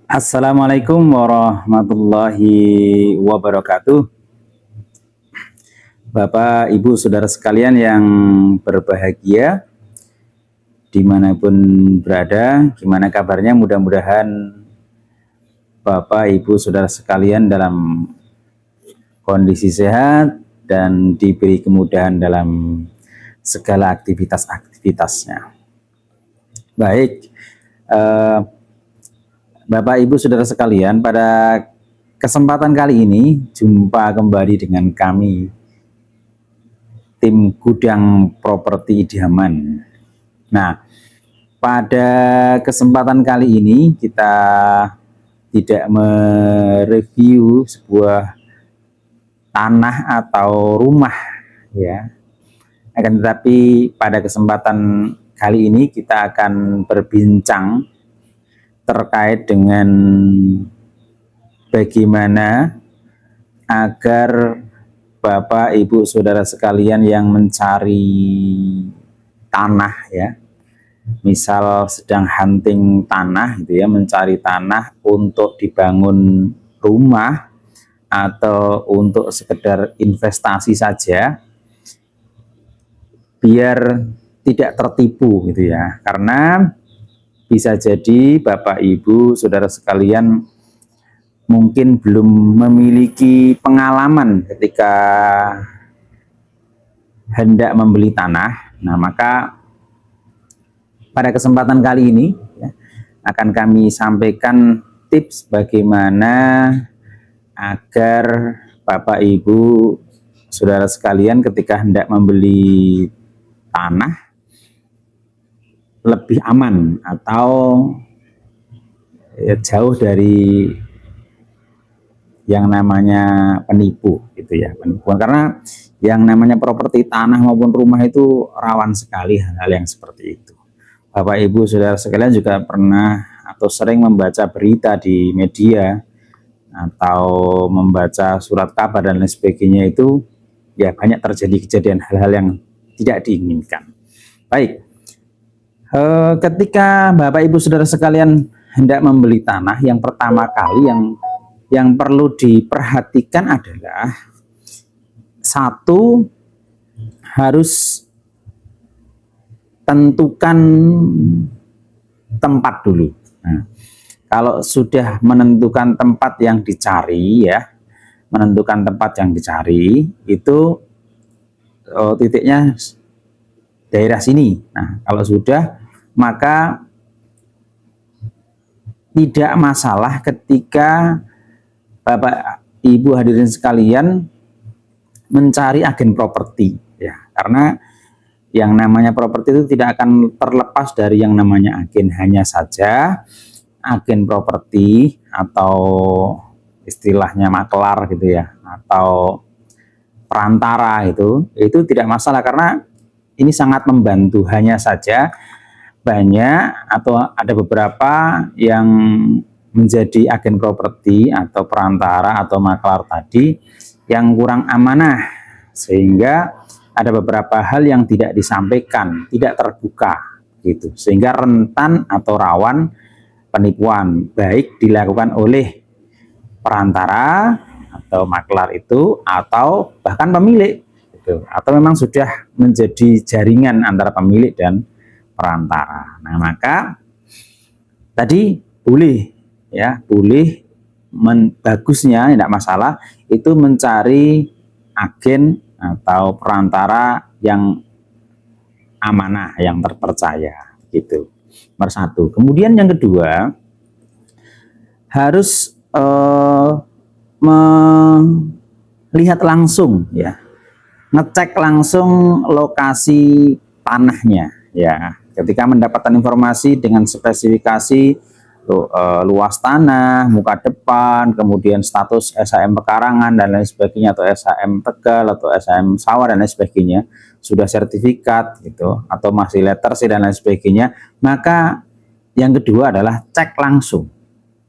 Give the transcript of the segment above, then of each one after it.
Assalamualaikum warahmatullahi wabarakatuh. Bapak, Ibu, Saudara sekalian yang berbahagia dimanapun berada, gimana kabarnya? Mudah-mudahan Bapak, Ibu, Saudara sekalian dalam kondisi sehat dan diberi kemudahan dalam segala aktivitas-aktivitasnya. Baik, eh, Bapak, Ibu, Saudara sekalian, pada kesempatan kali ini jumpa kembali dengan kami, tim Gudang Properti Idaman. Nah, pada kesempatan kali ini kita tidak mereview sebuah tanah atau rumah, ya. Akan tetapi pada kesempatan kali ini kita akan berbincang terkait dengan bagaimana agar Bapak, Ibu, Saudara sekalian yang mencari tanah, ya, misal sedang hunting tanah gitu ya, mencari tanah untuk dibangun rumah atau untuk sekedar investasi saja, biar tidak tertipu gitu ya. Karena bisa jadi Bapak, Ibu, Saudara sekalian mungkin belum memiliki pengalaman ketika hendak membeli tanah. Nah, maka pada kesempatan kali ini ya, akan kami sampaikan tips bagaimana agar Bapak, Ibu, Saudara sekalian ketika hendak membeli tanah lebih aman atau ya, jauh dari yang namanya penipu gitu ya, penipuan. Karena yang namanya properti tanah maupun rumah itu rawan sekali hal-hal yang seperti itu. Bapak, Ibu, Saudara sekalian juga pernah atau sering membaca berita di media atau membaca surat kabar dan lain sebagainya, itu ya banyak terjadi kejadian hal-hal yang tidak diinginkan. Baik, ketika Bapak, Ibu, Saudara sekalian hendak membeli tanah, yang pertama kali yang perlu diperhatikan adalah satu, harus tentukan tempat dulu. Nah, kalau sudah menentukan tempat yang dicari, ya, menentukan tempat yang dicari itu titiknya daerah sini. Nah, kalau sudah, maka tidak masalah ketika Bapak, Ibu, hadirin sekalian mencari agen properti, ya, karena yang namanya properti itu tidak akan terlepas dari yang namanya agen. Hanya saja agen properti atau istilahnya maklar gitu ya, atau perantara, itu tidak masalah karena ini sangat membantu. Hanya saja banyak atau ada beberapa yang menjadi agen properti atau perantara atau maklar tadi yang kurang amanah, sehingga ada beberapa hal yang tidak disampaikan, tidak terbuka gitu, sehingga rentan atau rawan penipuan, baik dilakukan oleh perantara atau maklar itu atau bahkan pemilik gitu, atau memang sudah menjadi jaringan antara pemilik dan perantara. Nah, maka tadi boleh, ya, boleh, bagusnya tidak masalah itu mencari agen atau perantara yang amanah, yang terpercaya gitu. Nomor satu. Kemudian yang kedua, harus melihat langsung, ya, ngecek langsung lokasi tanahnya, ya. Ketika mendapatkan informasi dengan spesifikasi luas tanah, muka depan, kemudian status SHM Pekarangan dan lain sebagainya, atau SHM Tegal atau SHM Sawah dan lain sebagainya, sudah sertifikat gitu atau masih letter C dan lain sebagainya, maka yang kedua adalah cek langsung,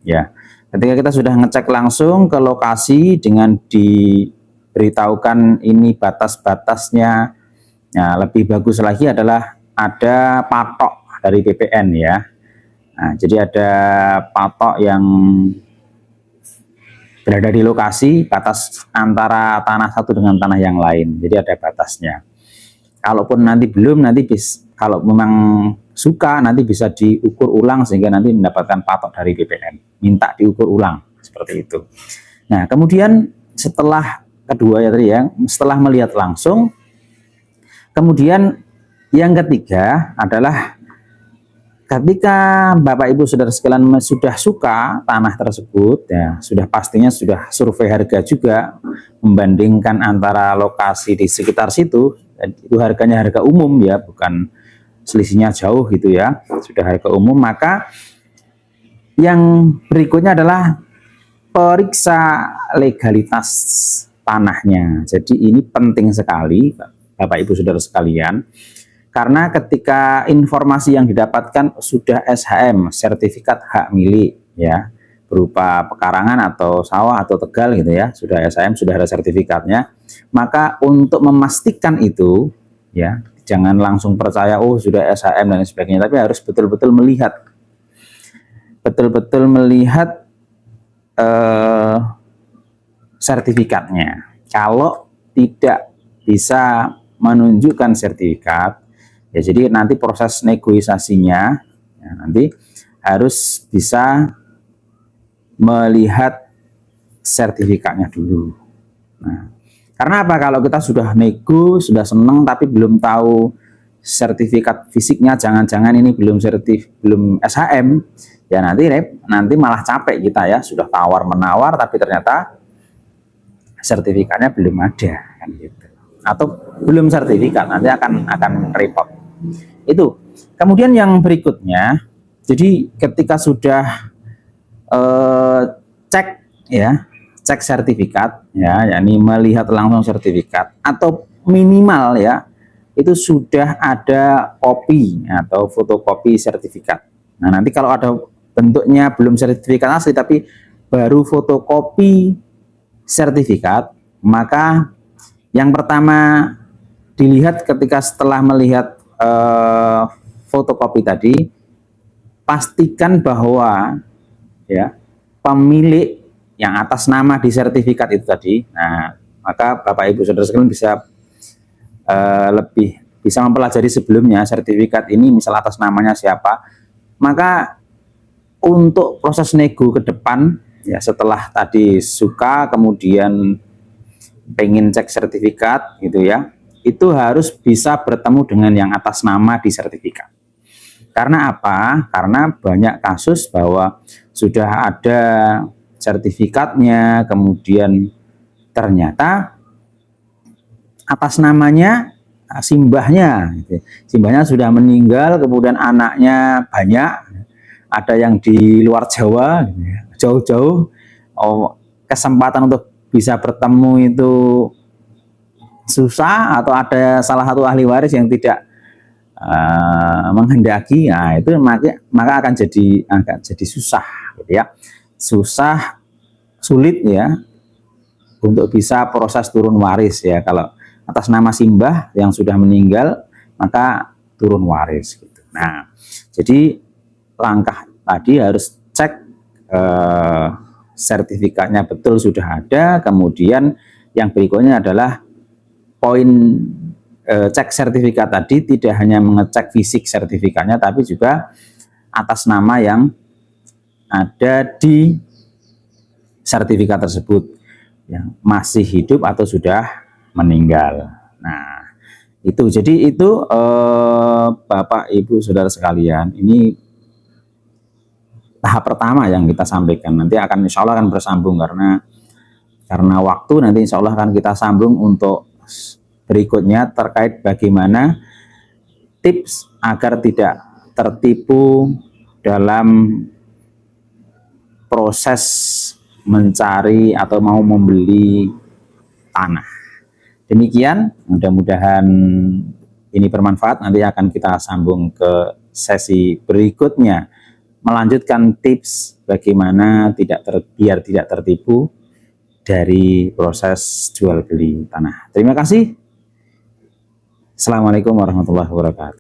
ya. Ketika kita sudah ngecek langsung ke lokasi dengan diberitahukan ini batas-batasnya, nah, lebih bagus lagi adalah ada patok dari BPN, ya. Nah, jadi ada patok yang berada di lokasi batas antara tanah satu dengan tanah yang lain. Jadi ada batasnya. Kalaupun nanti belum, kalau memang suka nanti bisa diukur ulang sehingga nanti mendapatkan patok dari BPN. Minta diukur ulang seperti itu. Nah, kemudian setelah kedua ya tadi ya, setelah melihat langsung, kemudian yang ketiga adalah ketika Bapak Ibu Saudara sekalian sudah suka tanah tersebut, ya sudah pastinya sudah survei harga juga, membandingkan antara lokasi di sekitar situ, dan itu harganya harga umum ya, bukan selisihnya jauh gitu ya, sudah harga umum. Maka yang berikutnya adalah periksa legalitas tanahnya. Jadi ini penting sekali Bapak Ibu Saudara sekalian. Karena ketika informasi yang didapatkan sudah SHM, sertifikat hak milik ya, berupa pekarangan atau sawah atau tegal gitu ya, sudah SHM, sudah ada sertifikatnya, maka untuk memastikan itu ya, jangan langsung percaya oh sudah SHM dan sebagainya, tapi harus betul-betul melihat sertifikatnya. Kalau tidak bisa menunjukkan sertifikat, ya jadi nanti proses negosiasinya ya, nanti harus bisa melihat sertifikatnya dulu. Nah, karena apa? Kalau kita sudah nego, sudah seneng tapi belum tahu sertifikat fisiknya, jangan-jangan ini belum SHM, ya nanti malah capek kita ya, sudah tawar-menawar tapi ternyata sertifikatnya belum ada kan gitu. Atau belum sertifikat, nanti akan repot. Itu. Kemudian yang berikutnya, jadi ketika sudah cek sertifikat ya, yakni melihat langsung sertifikat atau minimal ya, itu sudah ada kopi atau fotokopi sertifikat. Nah, nanti kalau ada bentuknya belum sertifikat asli tapi baru fotokopi sertifikat, maka yang pertama dilihat ketika setelah melihat fotokopi tadi, pastikan bahwa ya pemilik yang atas nama di sertifikat itu tadi. Nah, maka Bapak Ibu Saudara sekalian lebih bisa mempelajari sebelumnya sertifikat ini misal atas namanya siapa. Maka untuk proses nego ke depan ya, setelah tadi suka kemudian pengen cek sertifikat gitu ya, itu harus bisa bertemu dengan yang atas nama di sertifikat. Karena apa? Karena banyak kasus bahwa sudah ada sertifikatnya, kemudian ternyata atas namanya simbahnya, gitu. Simbahnya sudah meninggal, kemudian anaknya banyak, ada yang di luar Jawa, jauh-jauh, kesempatan untuk bisa bertemu itu susah, atau ada salah satu ahli waris yang tidak menghendaki, nah itu maka akan jadi susah gitu ya, sulit ya untuk bisa proses turun waris ya. Kalau atas nama simbah yang sudah meninggal maka turun waris gitu. Nah, jadi langkah tadi harus cek sertifikatnya betul sudah ada. Kemudian yang berikutnya adalah poin cek sertifikat tadi, tidak hanya mengecek fisik sertifikatnya tapi juga atas nama yang ada di sertifikat tersebut yang masih hidup atau sudah meninggal. Nah, itu jadi itu Bapak Ibu Saudara sekalian, ini tahap pertama yang kita sampaikan. Nanti akan insya Allah akan bersambung karena waktu, nanti insya Allah akan kita sambung untuk berikutnya terkait bagaimana tips agar tidak tertipu dalam proses mencari atau mau membeli tanah. Demikian, mudah-mudahan ini bermanfaat. Nanti akan kita sambung ke sesi berikutnya, melanjutkan tips bagaimana biar tidak tertipu dari proses jual beli tanah. Terima kasih. Assalamualaikum warahmatullahi wabarakatuh.